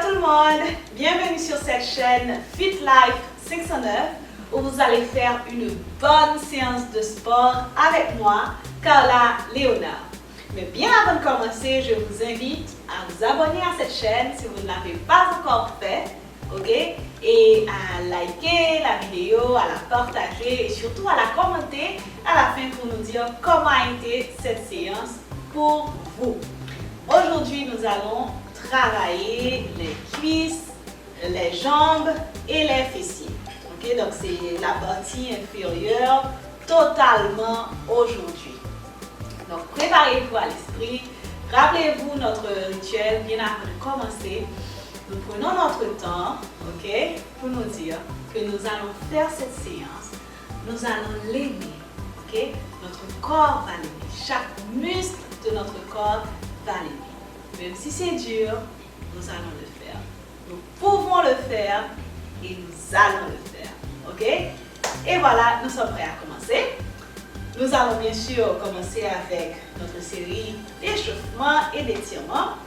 tout le monde, bienvenue sur cette chaîne Fit Life 509 où vous allez faire une bonne séance de sport avec moi, Carla Léonard. Mais bien avant de commencer, je vous invite à vous abonner à cette chaîne si vous ne l'avez pas encore fait, ok? Et à liker la vidéo, à la partager et surtout à la commenter à la fin pour nous dire comment a été cette séance pour vous. Aujourd'hui, nous allons travailler les cuisses, les jambes et les fessiers. Okay? Donc, c'est la partie inférieure totalement aujourd'hui. Donc, préparez-vous à l'esprit. Rappelez-vous notre rituel bien avant de commencer. Nous prenons notre temps, ok, pour nous dire que nous allons faire cette séance. Nous allons l'aimer, ok? Notre corps va l'aimer. Chaque muscle de notre corps va l'aimer. Même si c'est dur, nous allons le faire. Nous pouvons le faire et nous allons le faire. Ok? Et voilà, nous sommes prêts à commencer. Nous allons bien sûr commencer avec notre série d'échauffement et d'étirement.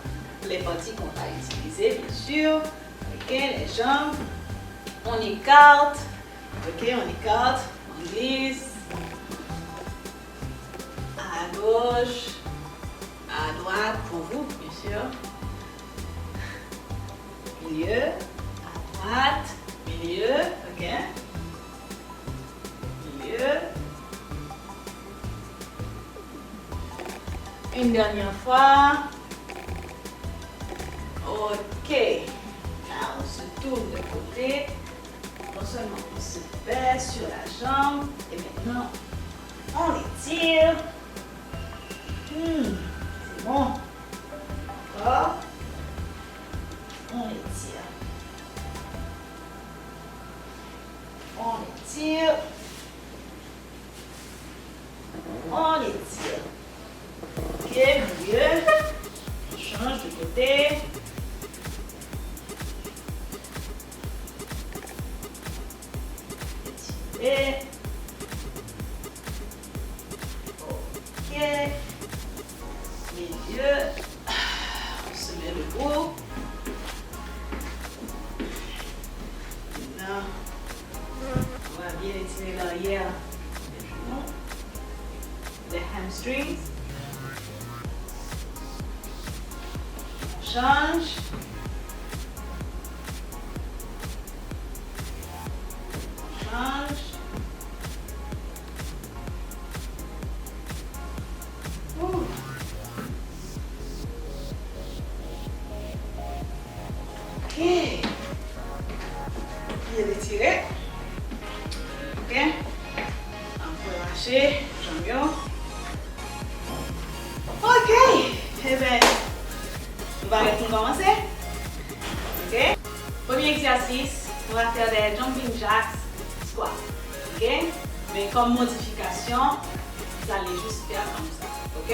Les parties qu'on va utiliser, bien sûr. Ok, les jambes. On écarte. Ok, on écarte. On glisse. À gauche. À droite pour vous, bien sûr. Milieu, à droite, milieu, ok. Milieu. Une dernière fois. Ok. Là, on se tourne de côté. Non seulement on se baisse sur la jambe. Et maintenant, on étire. C'est bon. Encore. On étire. On étire. On étire. Ok, mieux. On change de côté. Étirer. Ok. Milieu. On se met debout. Maintenant, on va bien étirer l'arrière des genoux, les hamstrings. On change. On change. Ouh. Ok. Bien étiré. Ok. On peut lâcher. Jambes. Ok. Eh bien, on va commencer. Ok. Premier exercice, on va faire des jumping jacks squats. Ok. Mais comme modification, vous allez juste faire comme ça. Ok.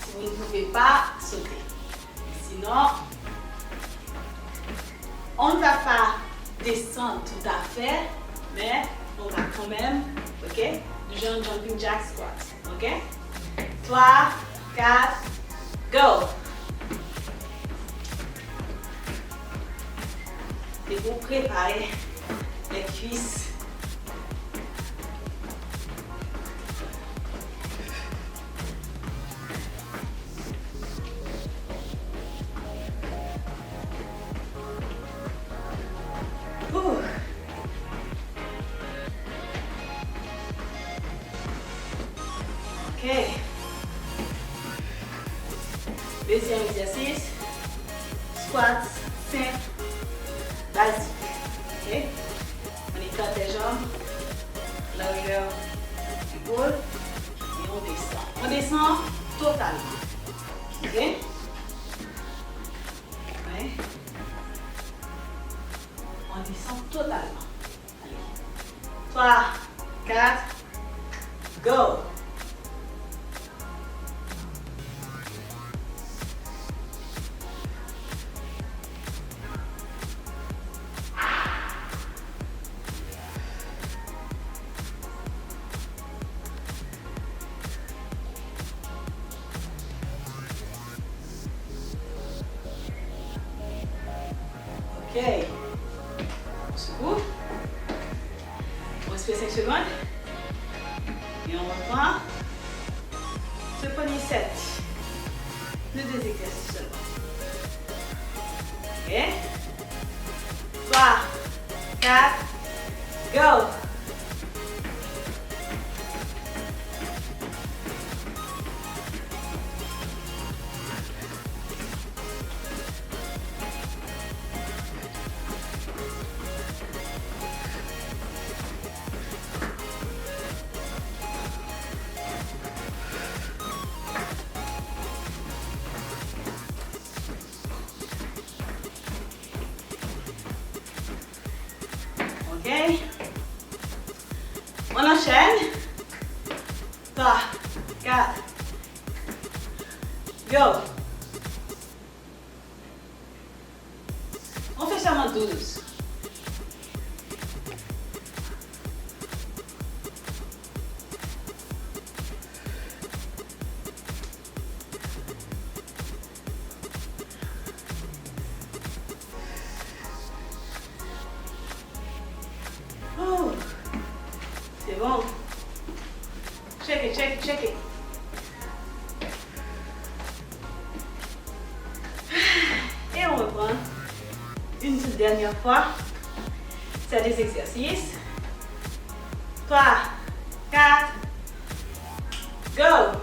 Si vous ne pouvez pas sauter. Sinon, on ne va pas descendre tout à fait, mais on va quand même, ok, du genre jumping jack squat, ok? 3, 4, go! Et vous préparez les cuisses. Ok. Deuxième exercice. Squats simples, basiques. Ok. On écarte les jambes, largeur d'épaule et on descend. On descend totalement. Ok. Ouais. On descend totalement. Allez. 3, 4, go! Ok. On secoue. On respire 5 secondes. Et on reprend. Ce premier set. De 2 exercices seulement. Ok. 3, 4, go. Ok. On enchaîne. 3, 4, go. On fait seulement 12. Oh, c'est bon. Check it, check it, check it. Et on reprend une toute dernière fois. C'est des exercices. 3, 4, go.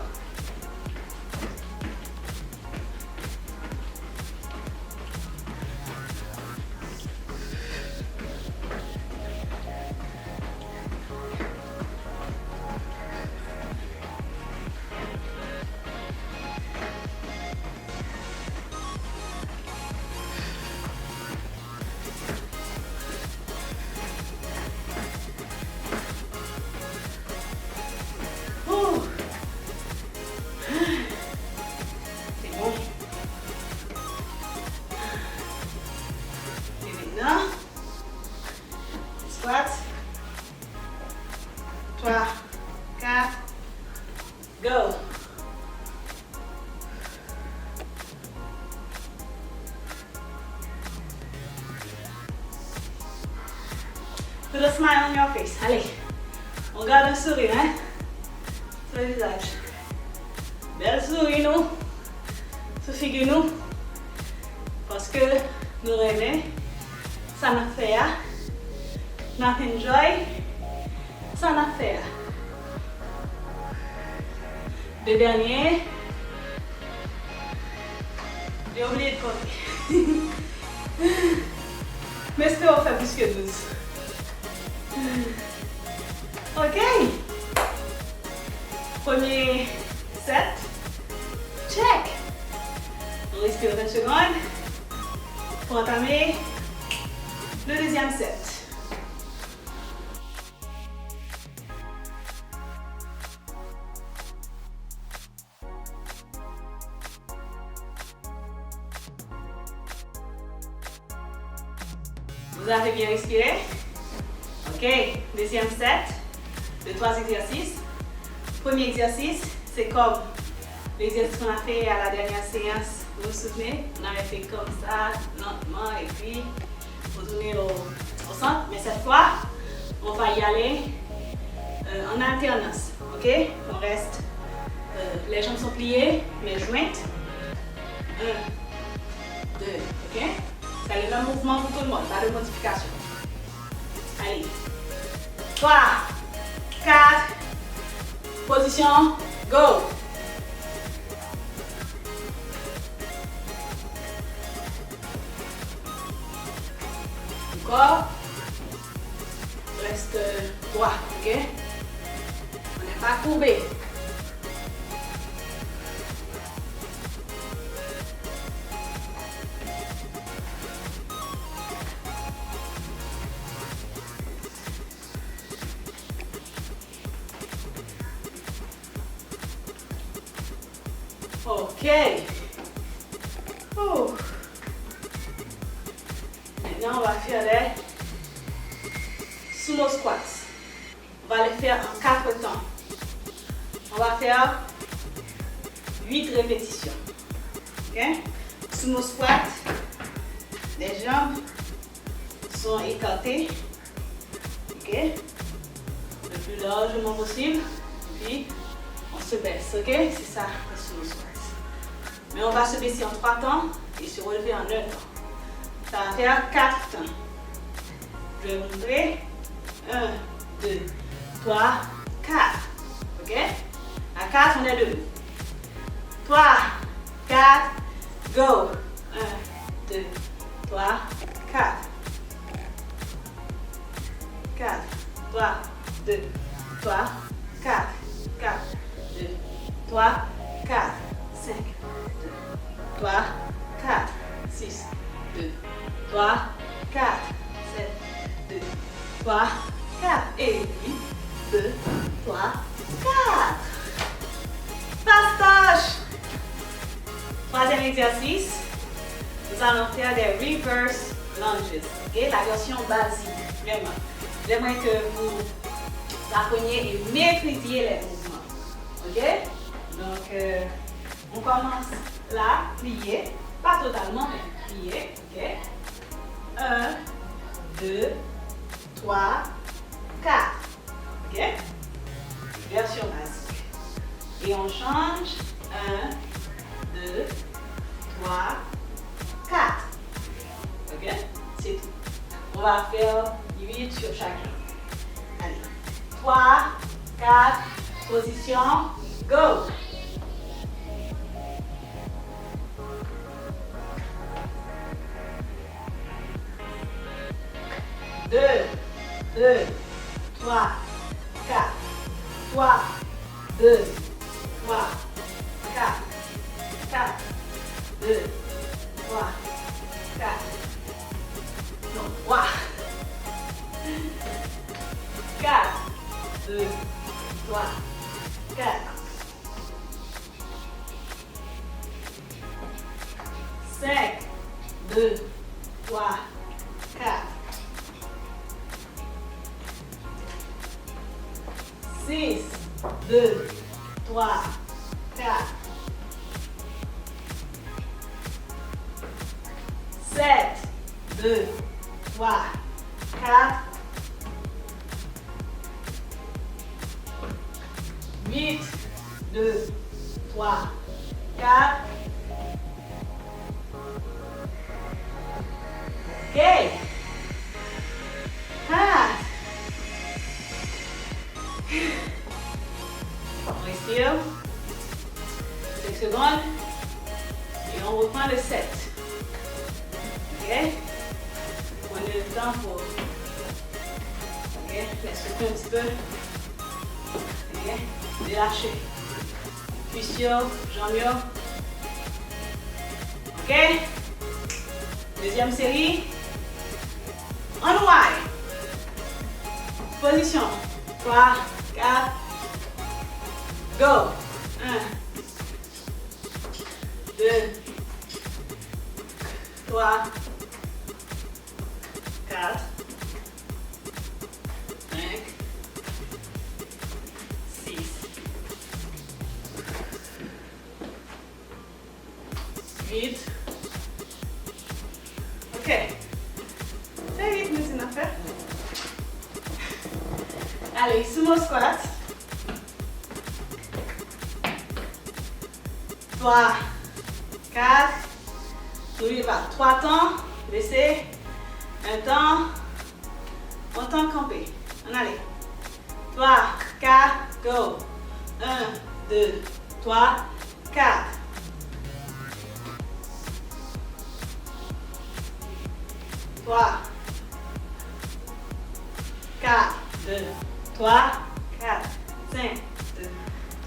Ouh. C'est bon. Et maintenant, squat. 3, 4, go. Put a smile on your face. Allez, on garde un sourire, hein, sur le visage. Belle souris, nous. Se figure, nous. Parce que nous rêvons, ça n'a fait, n'a enjoy, ça n'a fait. Le dernier, j'ai oublié de compter. Mais c'était on fait plus que 12. Ok. Premier set. Check. On respire 20 secondes pour entamer le deuxième set. Vous avez bien respiré? Ok, deuxième set de 3 exercices. Premier exercice, c'est comme l'exercice qu'on a fait à la dernière séance. Vous vous souvenez? On avait fait comme ça, lentement, et puis retourner au centre. Mais cette fois, on va y aller en alternance. Ok? On reste, les jambes sont pliées, mais jointes. 1, 2, ok? C'est le même mouvement pour tout le monde, pas de modification. Allez. 3, 4, position, go. Encore. Reste droit, ok? On n'est pas courbé. Ok. Maintenant, on va faire les sumo squats. On va les faire en 4 temps. On va faire 8 répétitions. Ok? Sumo squat, les jambes sont écartés. Ok? Le plus largement possible. Puis, on se baisse. Ok? C'est ça, le sumo squat. Mais on va se baisser en 3 temps et se relever en 1 temps. Ça va faire 4 temps. Je vais vous montrer. 1, 2, 3, 4. Ok? À 4, on est debout. 3, 4, go. 1, 2, 3, 4. 4, 3, 2, 3, 4. 4, 2, 3, 4, 5, 2, 3, 4, 6, 2, 3, 4, 7, 2, 3, 4. Et 8, 2, 3, 4. Fastoche. Troisième exercice, nous allons faire des reverse lunges. Okay? La version basique, vraiment. J'aimerais que vous appreniez et maîtrisiez les mouvements. Ok? Donc, on commence là, plier. Pas totalement, mais plier. Ok? 1, 2, 3, 4. Ok? Version basique. Et on change. 1, 2, 3, 4. Ok? C'est tout. On va faire 8 sur chaque jambe. Allez. 3, 4, position, go! Deux, 3, 4, 3, 2, 3, 4, 4, 2, 3, 4, non, 3, 4, 2, 3, 4, 5, 2, 3, 4, 6, 2, 3, 4, 7, 2, 3, 4, 8, 2, 3, 4. Ok. 4. On respire. 5 secondes. Et on reprend le 7. Ok. Prenez le temps pour. Ok. Laisse souffler un petit peu. Ok. Relâchez. Cuissio, jambio. Ok. Deuxième série. On wide. Position. 3, 4. Go. 1, 2, 3, 4, 5, 6, 8. Ok. Très vite, nous une affaire. Allez, sumo squat. 3, 4. N'oubliez pas, 3 temps. Laissez. 1 temps. On temps campé. On allait. 3, 4, go. 1, 2, 3, 4. 3, 4, 2, 3, 4, 5, 2,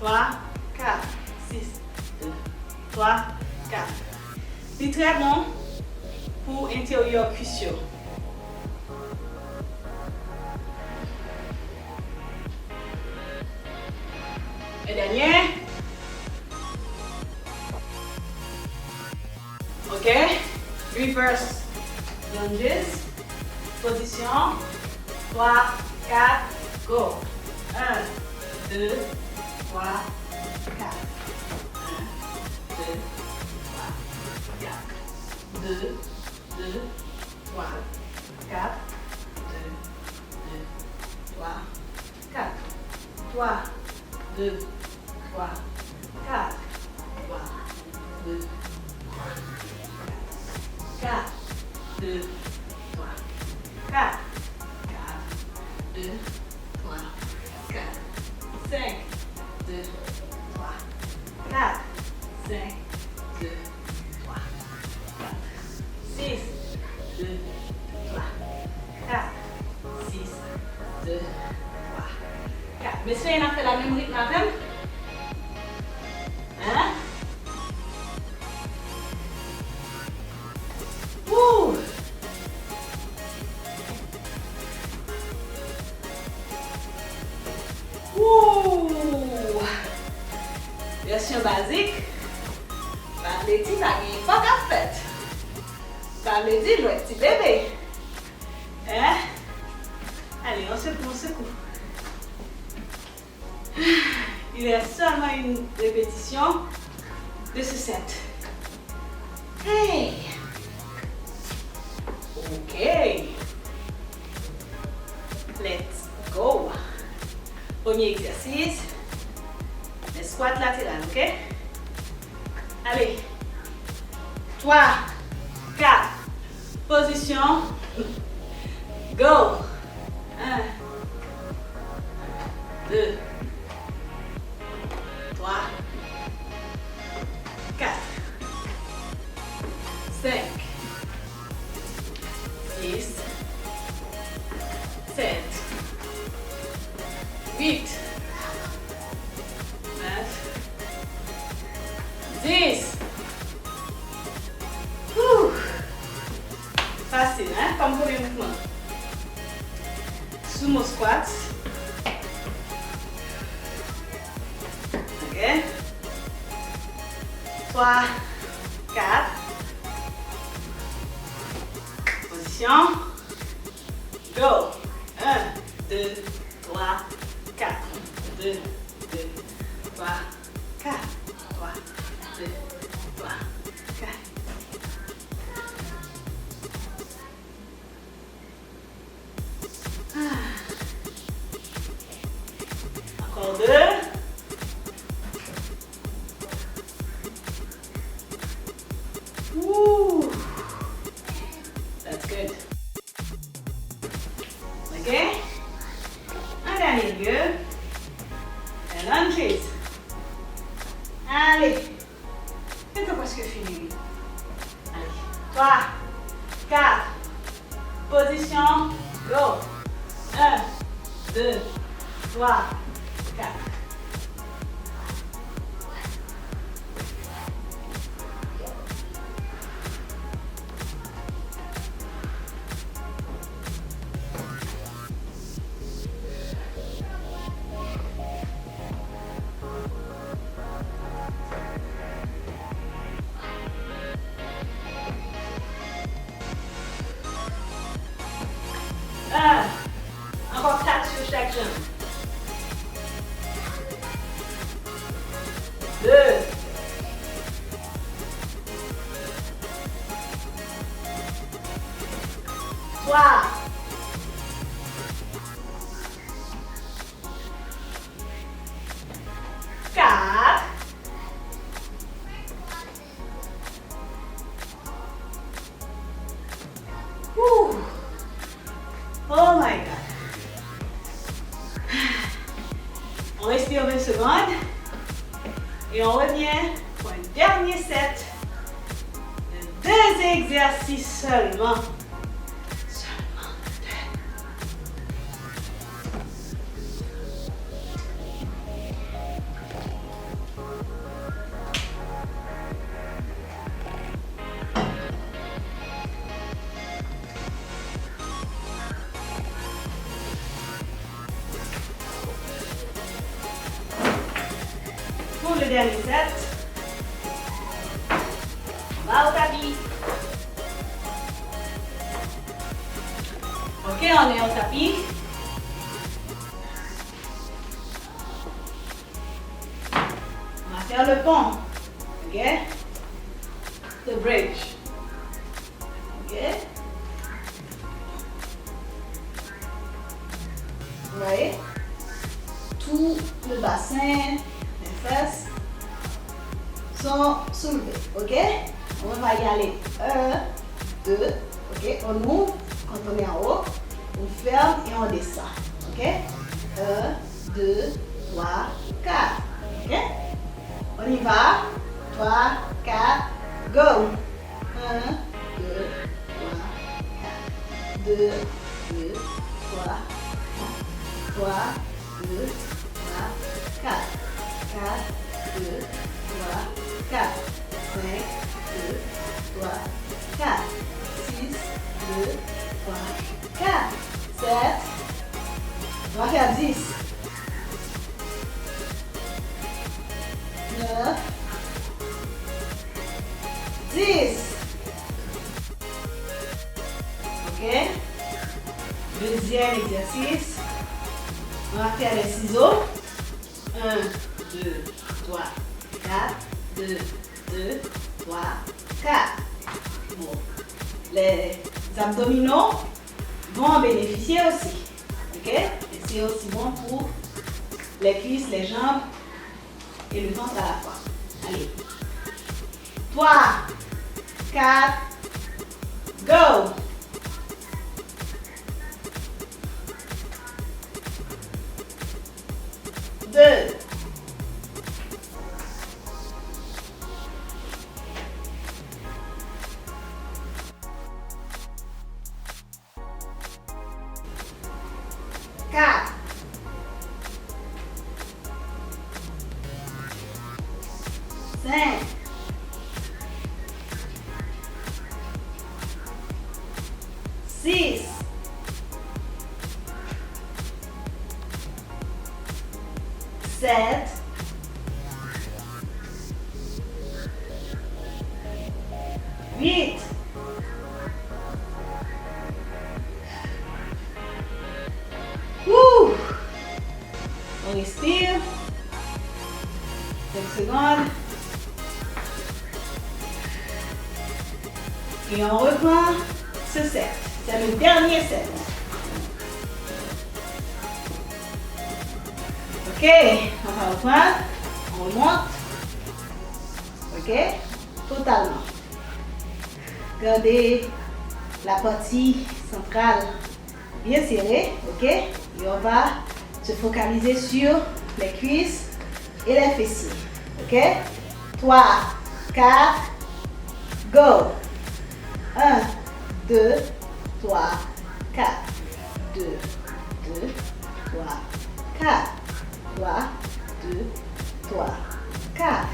3, 4, 6, 2, 3, 4. C'est très bon pour intérieur cuissio. Et dernier. Ok. Reverse lunges. Position. 3, 4, go. 1, 2, 3, 4. 1, 2, 3, 4. 2, 2, 3, 4, 2, 2, 3, 4, 3, 2, 4, 2, 3, 4, 2, 3, 4, 5, 2, 3, 4, 5, 2, 3, 4, 6, 2, 3, 4, 6, 2, 3, 4. Messieurs, on a fait la même rythme avec? Hein? Ouh! Ouh! Version basique. Par les petits, ça n'est pas qu'à fait. Par les petits, le petit bébé. Hein? Allez, on secoue, on secoue. Il reste seulement une répétition de ce set. Hey! Ok. Let's go. Premier exercice. Les squats latérales, ok? Allez. 3, 4. Position. Go. 1, 2, 3, 4, 5, 6, 7, 8, 9, 10. Ouh. Facile, hein? Comme premier mouvement. Sumo squats. Ok. 3, 4. Position. Go. 1, 2, 3, 4. 2, 2, 3, 4. 3, 2, 3, 4. Encore 2. Ouh. That's good. Ok. Un dernier lieu. Et lunges. Allez. C'est presque fini. Allez. 3, 4. Position. Go. 1, 2, 3, 4. Encore 4 sur chaque jambe. 2. 3. 4. 5. Oh my God. On respire 20 secondes. Et on revient pour un dernier set de 2 exercices seulement. Seulement 2. Pour le dernier set, on va au tapis. Ok, on est au tapis. On va faire le pont. Ok? The bridge. Ok? Vous voyez? Tout le bassin, les fesses sont soulevés. Ok? On va y aller. 1, 2. Ok? On ouvre quand on est en haut. On ferme et on descend. Ok? 1, 2, 3, 4. Ok? On y va. 3, 4, go! 1, 2, 3, 4. 2, 2, 3, 3, 2, 3, 4. 4, 2, 3, 4. 5, 2, 3, 4. 6, 2, 3, 4. 7. On va faire 10. 9. 10. Ok? Deuxième exercice. On va faire les ciseaux. 1, 2, 3, 4. 2, 2, 3, 4. Bon. Les abdominaux vont en bénéficier aussi. Ok? Et c'est aussi bon pour les cuisses, les jambes et le ventre à la fois. Allez. 3, 4, go! 2, 4, 5, 6, 7, 8, 9. On respire. 5 secondes. Et on reprend ce set. C'est le dernier set. Ok, on va reprendre. On remonte. Ok, totalement. Gardez la partie centrale bien serrée. Ok, et on va se focaliser sur les cuisses et les fessiers. Ok, 3, 4, go! 1, 2, 3, 4. 2, 2, 3, 4. 3, 2, 3, 4.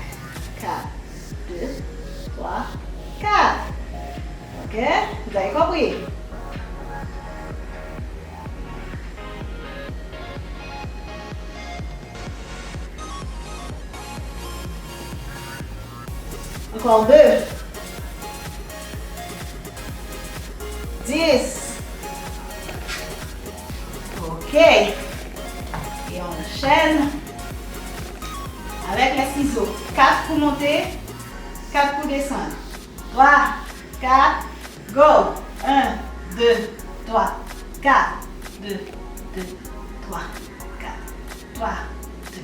4, 2, 3, 4. Ok? Vous avez compris? Encore 2. 10. Ok. Et on enchaîne avec les ciseaux. 4 pour monter, 4 pour descendre. 3, 4, go! 1, 2, 3, 4. 2, 2, 3, 4. 3, 2,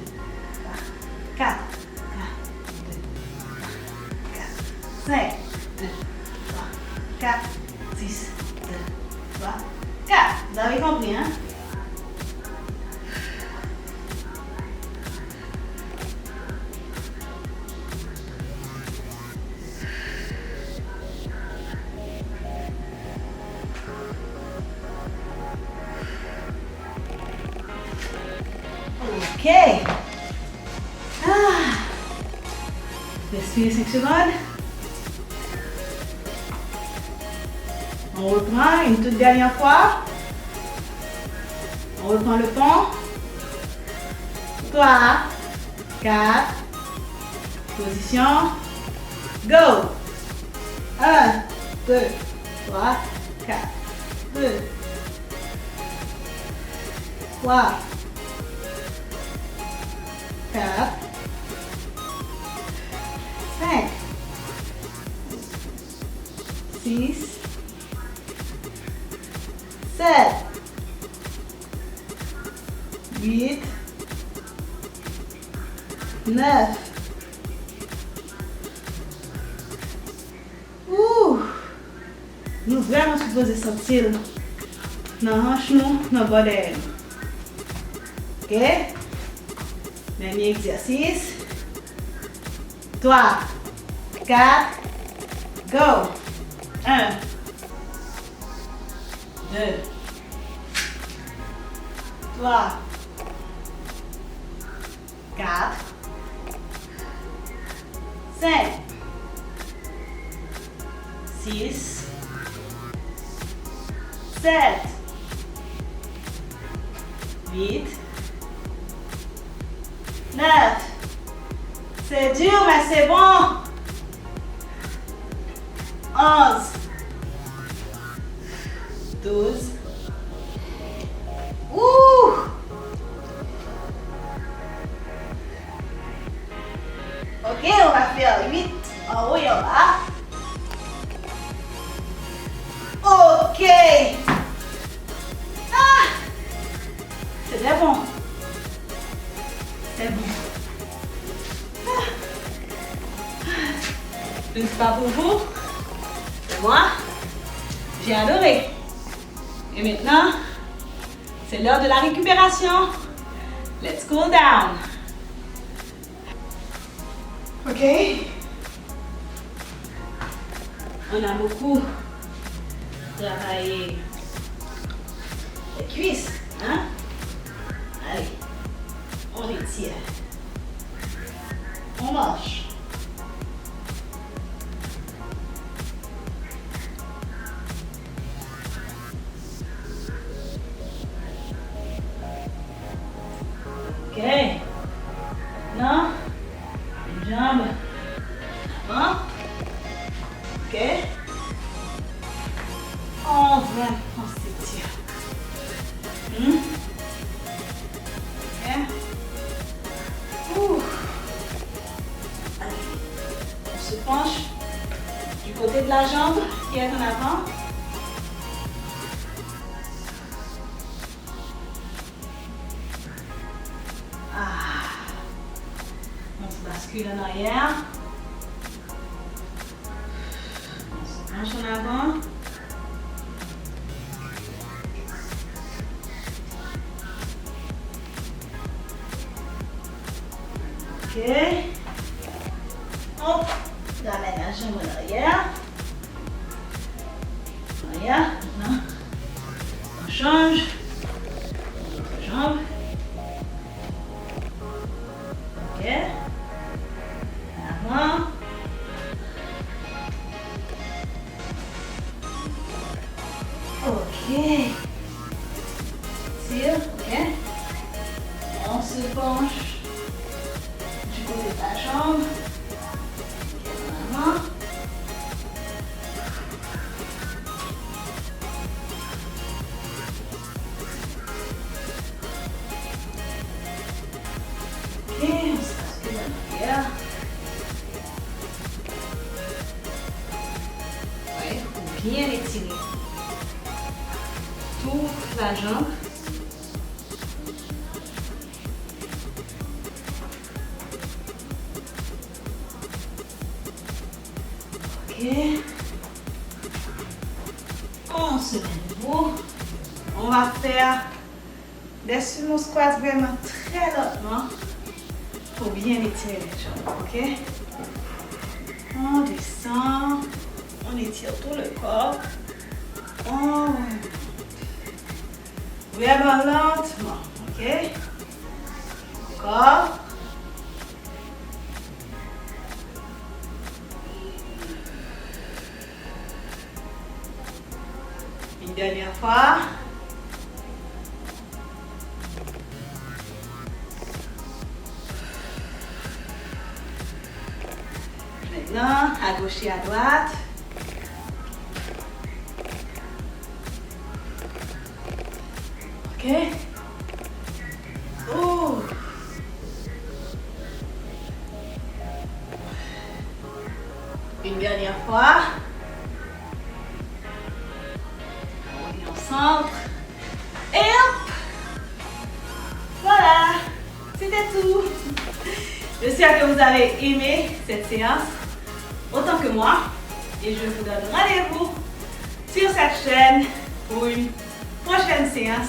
3, 4. 5, 2, 3, 4, 6, 2, 3, 4. Vous avez compris, hein? Ok. Respirez 5 secondes. On reprend une toute dernière fois. On reprend le pont. 3, 4. Position. Go. 1, 2, 3, 4. 2, 3, 4, 5, 6, 7, 8, 9. Nous vraiment supposés sentir dans la hanche, dans le bas de nous. Ok? Dernier exercice. 3, 4, go. 1, 2, 3, 4, 5, 6, 7, 8, 9. C'est dur, mais c'est bon. 11, 12. Ok, on va faire 8 en haut et en bas. Ok. C'est bon. C'est bon. Ce n'est pas pour vous. Pour moi, j'ai adoré. Et maintenant, c'est l'heure de la récupération. Let's cool down. Ok. On a beaucoup travaillé les cuisses, hein? Allez, on étire. On marche. Ok. Non. Une jambe. Avant. Ok. On s'étire. Ok. Allez. On se penche du côté de la jambe qui est en avant. On se bascule en arrière. On se penche en avant. Ok. Hop. On ramène la jambe en arrière. En arrière. Maintenant, on change. L'autre jambe. Ok. Avant. Ok. Tire. Ok. On se penche du côté de la jambe. Ok, en avant. Ok, on se bascule en arrière. Ouais, il faut bien étirer toute la jambe. Ok. On se met debout. On va faire des sumo squats vraiment très lentement pour bien étirer les jambes. Ok. On descend. On étire tout le corps. On vraiment lentement. Ok. Encore. Une dernière fois. Maintenant, à gauche et à droite. Ok. Une dernière fois. On est au centre. Et hop. Voilà. c'était tout. J'espère que vous avez aimé cette séance autant que moi. Et je vous donne rendez-vous sur cette chaîne pour une prochaine séance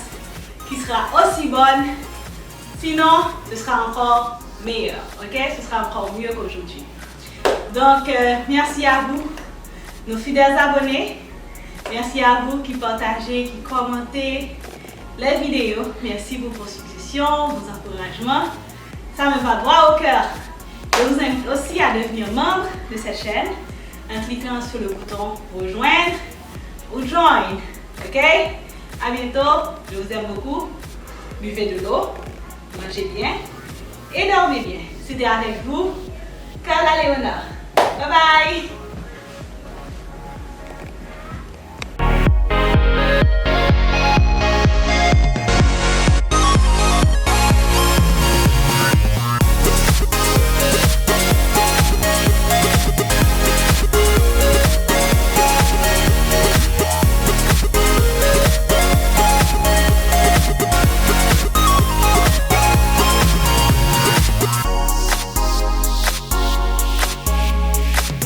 qui sera aussi bonne. Sinon, ce sera encore meilleur. Ok? Ce sera encore mieux qu'aujourd'hui. Donc, merci à vous, nos fidèles abonnés. Merci à vous qui partagez, qui commentez les vidéos. Merci pour vos suggestions, vos encouragements. Ça me va droit au cœur. Je vous invite aussi à devenir membre de cette chaîne en cliquant sur le bouton rejoindre ou join. Ok? À bientôt. Je vous aime beaucoup. Buvez de l'eau, mangez bien et dormez bien. C'était avec vous, Carla Léonard. Bye bye!